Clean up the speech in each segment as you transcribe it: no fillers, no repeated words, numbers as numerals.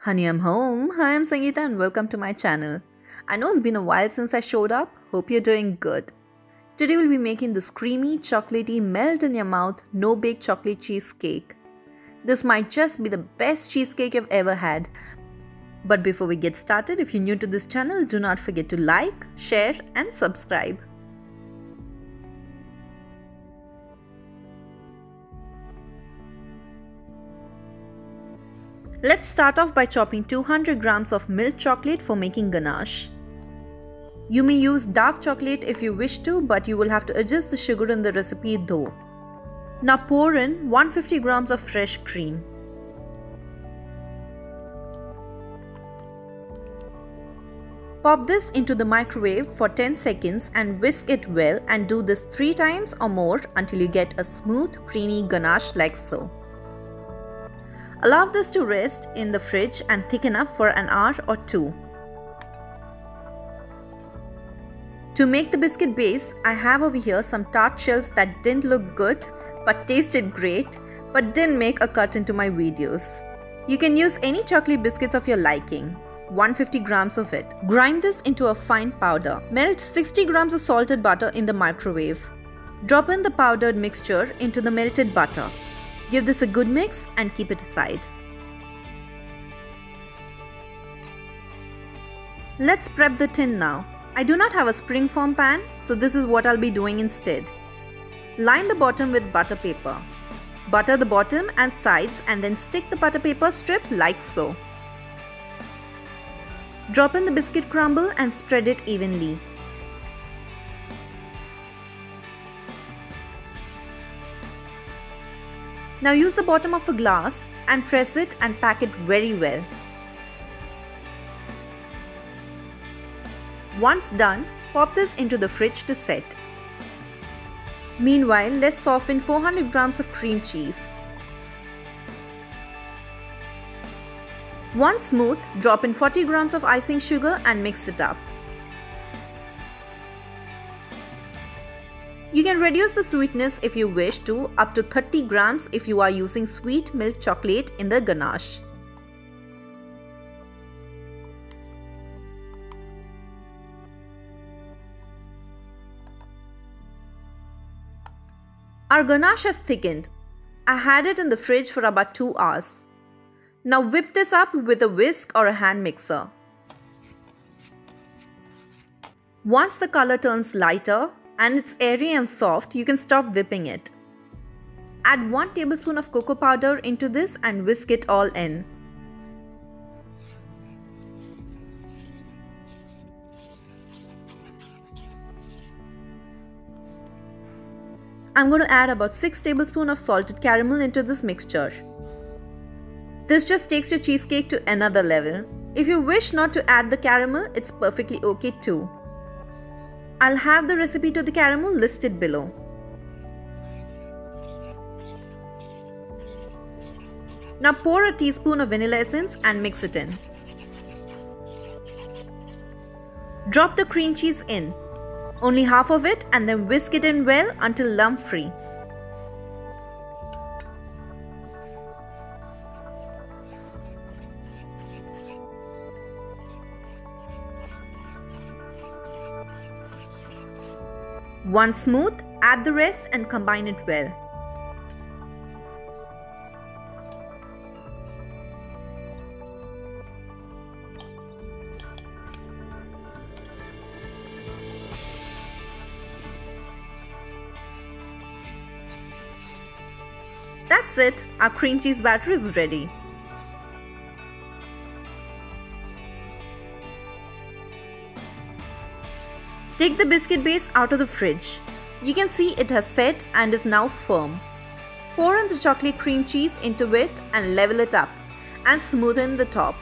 Honey, I'm home. Hi, I'm Sangeeta and welcome to my channel. I know it's been a while since I showed up. Hope you're doing good. Today we'll be making this creamy, chocolatey, melt in your mouth, no bake chocolate cheesecake. This might just be the best cheesecake you've ever had. But before we get started, if you're new to this channel, do not forget to like, share and subscribe. Let's start off by chopping 200 grams of milk chocolate for making ganache. You may use dark chocolate if you wish to, but you will have to adjust the sugar in the recipe though. Now pour in 150 grams of fresh cream. Pop this into the microwave for 10 seconds and whisk it well, and do this 3 times or more until you get a smooth, creamy ganache like so. Allow this to rest in the fridge and thicken up for an hour or 2. To make the biscuit base, I have over here some tart shells that didn't look good but tasted great, but didn't make a cut into my videos. You can use any chocolate biscuits of your liking, 150 grams of it. Grind this into a fine powder. Melt 60 grams of salted butter in the microwave. Drop in the powdered mixture into the melted butter. Give this a good mix and keep it aside. Let's prep the tin now. I do not have a springform pan, so this is what I'll be doing instead. Line the bottom with butter paper. Butter the bottom and sides and then stick the butter paper strip like so. Drop in the biscuit crumble and spread it evenly. Now use the bottom of a glass and press it and pack it very well. Once done, pop this into the fridge to set. Meanwhile, let's soften 400 grams of cream cheese. Once smooth, drop in 40 grams of icing sugar and mix it up. You can reduce the sweetness if you wish to, up to 30 grams if you are using sweet milk chocolate in the ganache. Our ganache has thickened. I had it in the fridge for about 2 hours. Now whip this up with a whisk or a hand mixer. Once the color turns lighter and it's airy and soft, you can stop whipping it. Add 1 tablespoon of cocoa powder into this and whisk it all in. I'm going to add about 6 tablespoons of salted caramel into this mixture. This just takes your cheesecake to another level. If you wish not to add the caramel, it's perfectly okay too. I'll have the recipe to the caramel listed below. Now pour a teaspoon of vanilla essence and mix it in. Drop the cream cheese in, only half of it, and then whisk it in well until lump free. Once smooth, add the rest and combine it well. That's it, our cream cheese batter is ready. Take the biscuit base out of the fridge. You can see it has set and is now firm. Pour in the chocolate cream cheese into it and level it up and smoothen the top.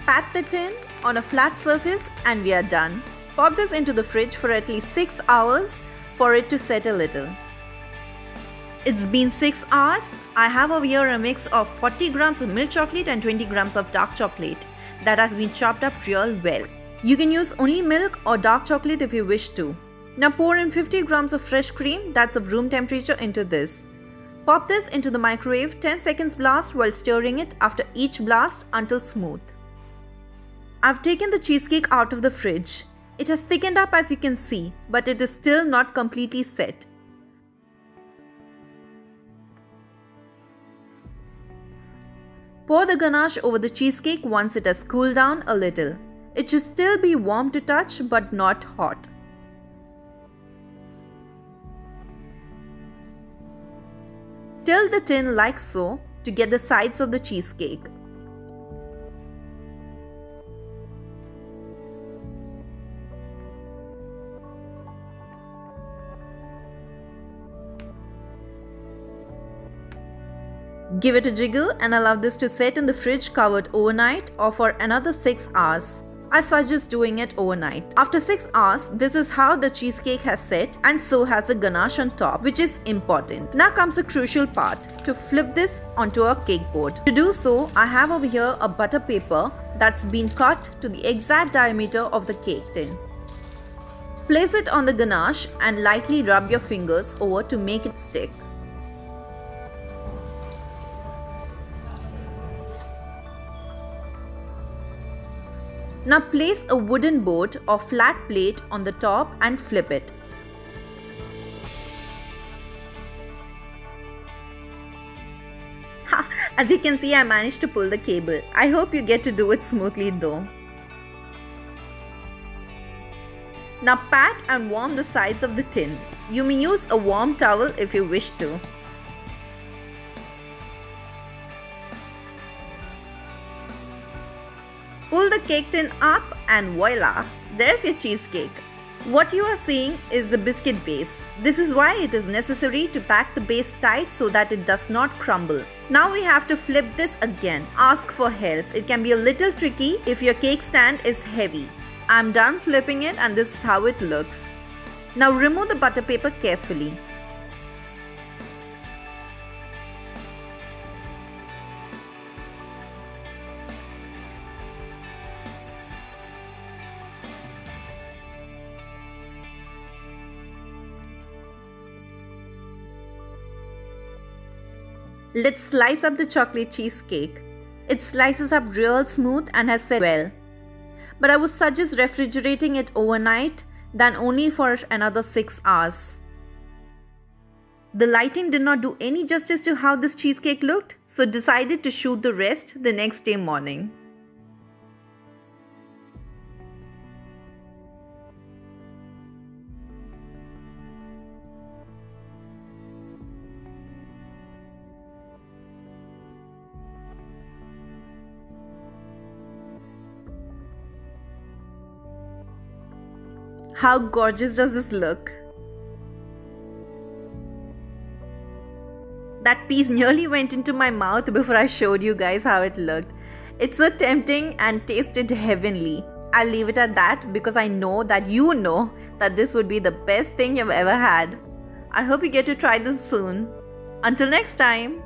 Pat the tin on a flat surface and we are done. Pop this into the fridge for at least 6 hours for it to set a little. It's been 6 hours. I have over here a mix of 40 grams of milk chocolate and 20 grams of dark chocolate. that has been chopped up real well. You can use only milk or dark chocolate if you wish to. Now pour in 50 grams of fresh cream that's of room temperature into this. Pop this into the microwave 10 seconds blast while stirring it after each blast until smooth. I've taken the cheesecake out of the fridge. It has thickened up as you can see, but it is still not completely set. Pour the ganache over the cheesecake once it has cooled down a little. It should still be warm to touch but not hot. Tilt the tin like so to get the sides of the cheesecake. Give it a jiggle and allow this to set in the fridge covered overnight or for another 6 hours. I suggest doing it overnight. After 6 hours, this is how the cheesecake has set, and so has the ganache on top, which is important. Now comes the crucial part, to flip this onto a cake board. To do so, I have over here a butter paper that's been cut to the exact diameter of the cake tin. Place it on the ganache and lightly rub your fingers over to make it stick. Now place a wooden board or flat plate on the top and flip it. As you can see, I managed to pull the cable. I hope you get to do it smoothly though. Now pat and warm the sides of the tin. You may use a warm towel if you wish to. Pull the cake tin up and voila, there's your cheesecake. What you are seeing is the biscuit base. This is why it is necessary to pack the base tight so that it does not crumble. Now we have to flip this again. Ask for help. It can be a little tricky if your cake stand is heavy. I'm done flipping it and this is how it looks. Now remove the butter paper carefully. Let's slice up the chocolate cheesecake. It slices up real smooth and has set well. But I would suggest refrigerating it overnight than only for another 6 hours. The lighting did not do any justice to how this cheesecake looked, so decided to shoot the rest the next day morning. How gorgeous does this look? That piece nearly went into my mouth before I showed you guys how it looked. It's so tempting and tasted heavenly. I'll leave it at that because I know that you know that this would be the best thing you've ever had. I hope you get to try this soon. Until next time.